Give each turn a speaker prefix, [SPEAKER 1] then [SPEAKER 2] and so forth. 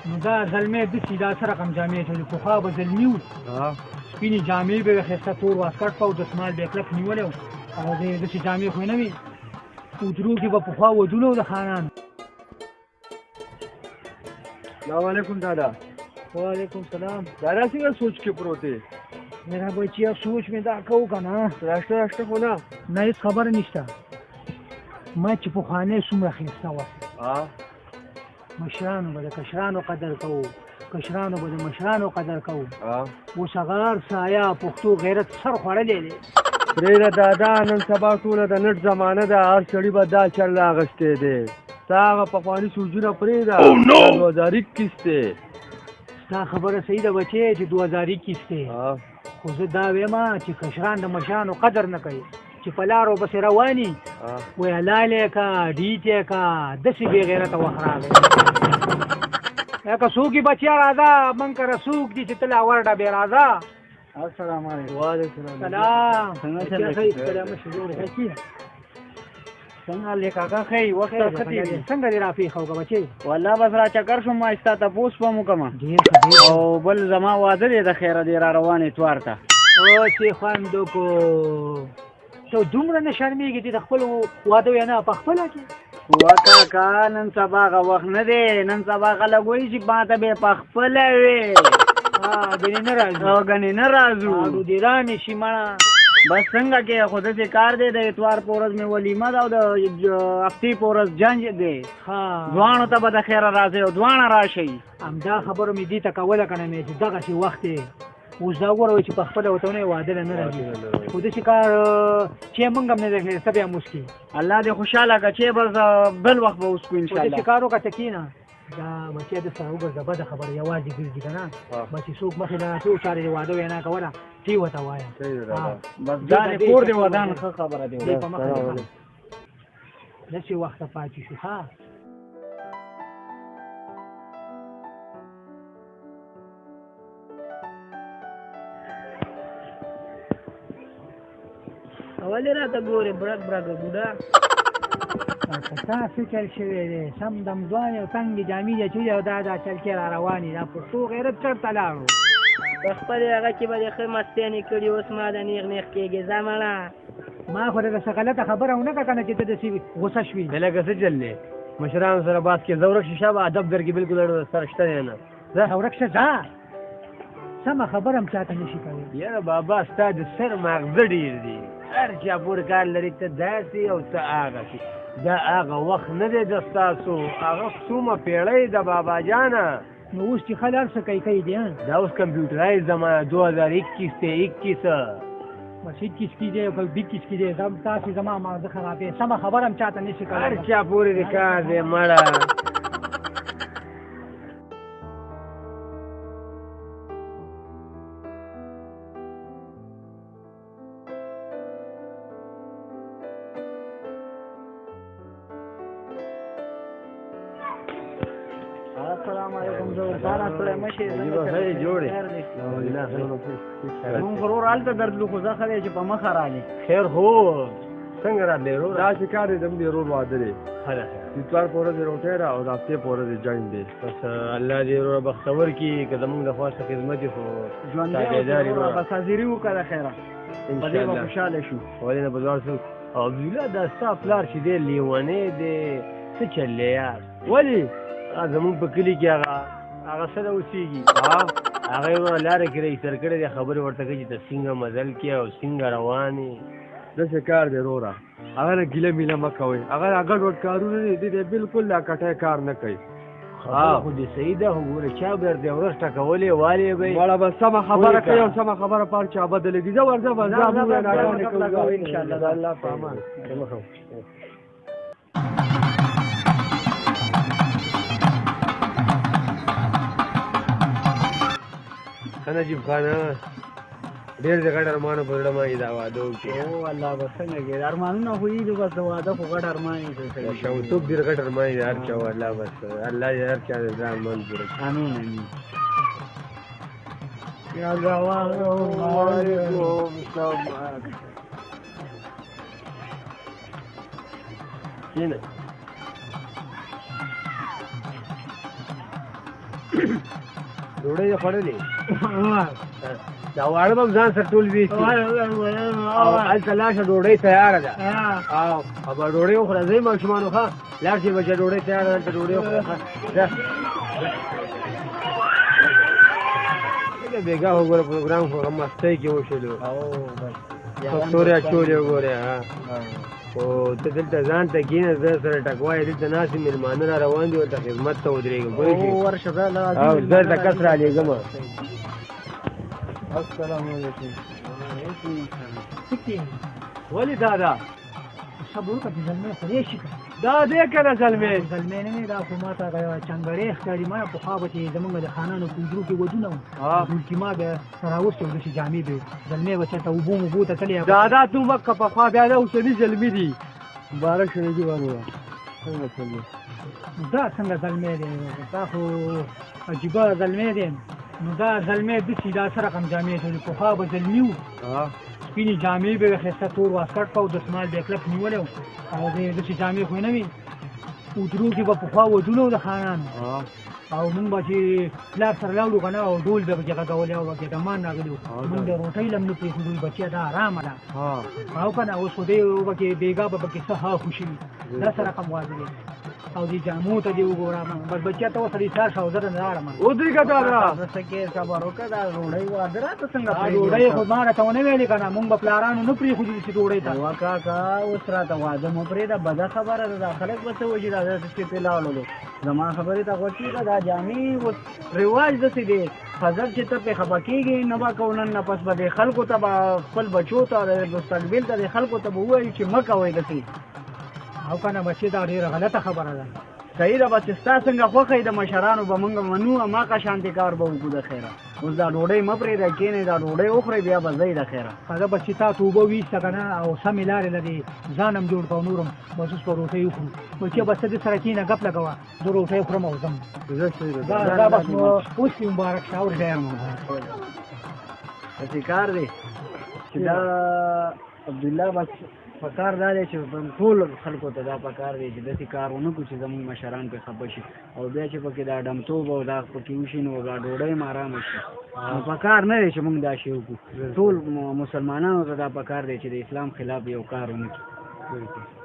[SPEAKER 1] نو دا زلمی داسې دا څه رقم جامې اچولې پخوا به زلمي وو سپینې جامې به یې ښایسته تور واسکټ په او دسمال به یې کلک نیولی وو او داسې جامې خو یې نه وي حجرو کې به پخوا ودونه وو د خانانو.
[SPEAKER 2] السلام علیکم دادا.
[SPEAKER 1] وعلیکم سلام.
[SPEAKER 2] دادا څنګه سوچ کې پروت دی؟
[SPEAKER 1] میرا بچیا سوچ مې دا کوو که نه
[SPEAKER 2] راشته راشته خو نه
[SPEAKER 1] هېڅ خبره نشته. ما چې پخوانی څومره ښایسته وه مشرانو به د کشرانو قدر کوو کشرانو به د مشرانو قدر کوو. اوس هغه سایه پښتو غیرت سر خوړلی دی.
[SPEAKER 2] پرېږده دادا نن سبا ټوله د نټ زمانه ده هر سړي به دا چل راغستی دی. ستا هغه پخواني سوچونه پرېږده دا 2021 دی.
[SPEAKER 1] ستا خبره صحیح ده بچې چې 2021 دی خو زه دا وایم چې کشران د مشرانو قدر نه کوي چې په لارو پسې رواني وایي حلالې که ډیټ یې که داسې بې غیرته وخت راغی لکه څوک یې بچیا راځه موږ کره څوک دي چې ته لا ورډه بې راځه.
[SPEAKER 2] السلام علیکم. وعلیکم
[SPEAKER 1] سلام.
[SPEAKER 3] څنګه لې کاکا ښی وخت ښه تېرېږي.
[SPEAKER 1] څنګه دې راپېښه وکړه بچې؟
[SPEAKER 3] والله بس را چکر شوم ما ستا تپوس به مو کومه او بل زما واده دی د خیره دی را روان اتوار ته.
[SPEAKER 1] اوسې خوند وکړو ته دومره نه شرمېږي چې د خپل واده ویې نه په خپله کې
[SPEAKER 3] وا کاکا نن سبا هغه وخت نه دی نن سبا خلک وایي چې ما ته به یې په خپله وې
[SPEAKER 1] ګنې نه راځو
[SPEAKER 3] او ګنې نه راځو
[SPEAKER 1] دې رانې شي مړه
[SPEAKER 3] بس څنګه کې خو داسې کار دی د اتوار په ورځ مې ولیمه ده او د هفتې په ورځ جنج دی دواړو ته به د خیره راځئ او دواړه راشئ.
[SPEAKER 1] همدا خبره مې دې ته کوله که نه مې چې دغسې وخت دی اوس دا وګوره وایي چې په خپله ورته ونه واده له نه راځي خو داسې کار چې موږ هم نه دی کړی ته بیا مسکي
[SPEAKER 3] الله دې خوشحاله کړه چې بس بل وخت به اوس کړو انشاءالله.
[SPEAKER 1] داسې کار وکړه ته کښېنه دا بچی د سره وګرځه بده خبره یوازې ګرځي که نه بس چې څوک مخې نه څو چارې د واده وینا کوله تی ورته وایه
[SPEAKER 3] بس دا دې کور دې ودان ښه خبره دی
[SPEAKER 1] په مخه داسې وخته پاتې شو ښه.
[SPEAKER 3] ولې راته ګورې برګ برګ بوډا
[SPEAKER 1] ستا څه چل شوی دی سم دم ځوان یو تنګې جامې دي اچولې او دا چل کې را روان دي دا پښتو غیرت چېرته لاړو
[SPEAKER 4] په خپلې هغه کې به دې ښه مستیانې کړي اوس ما د نیغ نیغ کېږي ځه مړه
[SPEAKER 1] ما خو دغه څه غلطه خبره ونه کړه که نه چې ته داسې غوسه شوي
[SPEAKER 2] لکه څه چل دی مشرانو سره بحث کې زورک شي شابه ادب در کې بلکل سره شته دی نه
[SPEAKER 1] زه ورک شه ځه سمه خبره هم چاته نه شي کولی.
[SPEAKER 2] یاره بابا ستا د سر ماغزه ډېر دي هر چا پورې کار لري ته داسې او ته هغسې دا هغه وخت نه دی د ستاسو هغه څومره پیړۍ د بابا جانه
[SPEAKER 1] نو اوس چې خل هر څه کوي دی
[SPEAKER 2] دا اوس کمپیوټرایز زمانه 2021 دی 21
[SPEAKER 1] بس 21 کې دی او 22 کې دی تاسې زما ماغزه خرابې سمه خبره هم چاته نه شي کولی.
[SPEAKER 2] هر چا پورې د کار دی مړه
[SPEAKER 3] السلام علیکم زورتانه سړی مشي مونږ ورور هلته درتلو خو زه ښه دی چې په مخه رالې
[SPEAKER 2] خیر هو څنګه راتلی ورور داسې کار دی زموږ د ورور واده دی اتوار په ورځ یې روټۍ ده او د هفتې په ورځ یې جنګ دی بس الله دې وروره بختور کړي که زموږ د خوا څه خدمت یې خو
[SPEAKER 3] ژوندی بس حاضري وکړه د خیره په دې به خوشحاله شو
[SPEAKER 2] ولې نه به دواړه څوک او عبدالله دا ستا پلار چې دی لیونی دی څه چل دی یار ولې زمونږ په کلي کې هغه سره اوسېږي هغه یې لاره کې رئیسر کړی دی خبرې ورته کوي چې ته څنګه مزل کې او څنګه روان یې داسې کار دی وروره هغه نه ګیله میله مه کوئ هغه ګډوډ کارونه دي دی بلکل دا کټی کار نه کوي خو دې صحیح ده خو ګوره چا به دې ورځ ټکولې والې به یې مړه به سمه خبره کوي او سمه خبره پر چا بدلې دي زه ورځه به انشاءالله د الله په امان نجیب خان ډېر د غټ ارمانو په زړه باندې دا واده وکړي
[SPEAKER 3] او الله به څنګه کېږي ارمانونه خو یې دي بس د واده خو غټ ارمان یې
[SPEAKER 2] شوتوب ډېر غټ ارمان یې هر چا الله بس الله دې هر چا د ځان منظور کړي
[SPEAKER 3] امین امین
[SPEAKER 2] یا الله وعلیکم السلام کینه ډوډۍ یې خوړلې دا واړه به ځان سره ټول وي او هلته لاړ شه ډوډۍ تیاره ده او به ډوډۍ وخوره ځئ ماشومانو ښه لاړ شئ بچه ډوډۍ تیاره ده هلته ډوډۍ وخوره ښه بېګا وګوره پروګرام خو هغه مستۍ کې وشلو پښتورې اچولې وګورې خو ته دلته ځان ته کښېنه زه سره ټکوایې دلته ناست یم مېلمانه را روان دي ورته خدمت ته ودرېږم پوه شوې او زه درته کس را لېږم
[SPEAKER 3] السلام علیکم
[SPEAKER 2] ولې دادا
[SPEAKER 1] صبر وکړه چې زلمی خدای شي
[SPEAKER 2] دا دی که نه زلمی
[SPEAKER 1] زلمی نه مې دا خو ما ته چنګړی ښکاري ما پخوا به چې زمونږ د خانانو په حجرو کې ودونه وو ډولکي ما به راوستې وو داسې جامې به زلمی به چېرته اوبو ته تللی
[SPEAKER 2] دادا تو مکه پخوا بیا دا اوسني زلمي دي
[SPEAKER 3] مبارک شه نجیب وروره څنګه چل دی
[SPEAKER 1] دا څنګه زلمی دی دا خو عجیبه زلمی دی نو دا زلمی داسې دا څه رقم جامې اچولې پخوا به زلمي وو سپینې جامې به یې ښایسته تور واسکټ په او دسمال به یې کلک نیولی و او داسې جامې خو یې نه وي حجرو کې به پخوا ودونه وو د خانانو او مونږ به چې پلار سره لاړو که نه او ډول به پکې غږولی او پکې ډمان راغلي وو مونږ د روټۍ لم نه پرېښودل بچیه دا ارامه ده او که نه اوس خو دی پکې بېګا به پکې څه ها خوشي وي دا څه رقم واده دی او دې جامو ته دې وګوره بس بچیه ته اوس ریسار شه او زه نه لاړم
[SPEAKER 2] ودرېږه دادا
[SPEAKER 3] څه کې صبر وکړه دا ډوډۍ واده راته څنګه
[SPEAKER 1] ډوډۍ خو ما راته ونه ویلې که نه مونږ به پلارانو نه پرېښودل چې ډوډۍ ته
[SPEAKER 3] یوه کاکا اوس راته واده مو پرېږده بده خبره ده دا خلک به څه وایي دا داسې پې لاړلو زما خبرې ته غوږ کېږه دا جامې اوس رواج داسې دی فضل چې ته پې خفه کېږې نه به کوو نن نه پس به دې خلکو ته به خپل بچو ته مستقبل ته دې خلکو ته به ووایي چې مه کوئ داسې
[SPEAKER 1] او که نه بچې دا ډېره غلطه خبره ده
[SPEAKER 3] صحیح ده بس ستا څنګه خوښه د مشرانو به موږ منو هماغه شانتې کار به وکړو د خیره اوس دا ډوډۍ مه پرېږدئ کښېنئ دا ډوډۍ وخورئ بیا به ځئ د خیره
[SPEAKER 1] هغه بس چې تا ته اوبه ویسته که نه او سمې لارې لرې ځان هم جوړ کړه نورم بس اوس به روټۍ وخورو بچیه بس ته دې سره کښېنه ګپ لګوه زه روټۍ خورم او ځم دا بس اوس دې مبارک شه او ډېر مبارک
[SPEAKER 3] داسې کار دی چې دا عبدالله بس پکار دا دی چې ټول خلکو ته دا پکار دی چې داسې کار ونه کړو چې زموږ مشران پرې خفه شي او بیا چې پکې دا ډمتوب او دا پکې وشي نو دا ډوډۍ هم ارامه شي نو پکار نه دی چې موږ دا شی وکړو ټول مسلمانانو ته دا پکار دی چې د اسلام خلاف یو کار ونه کړي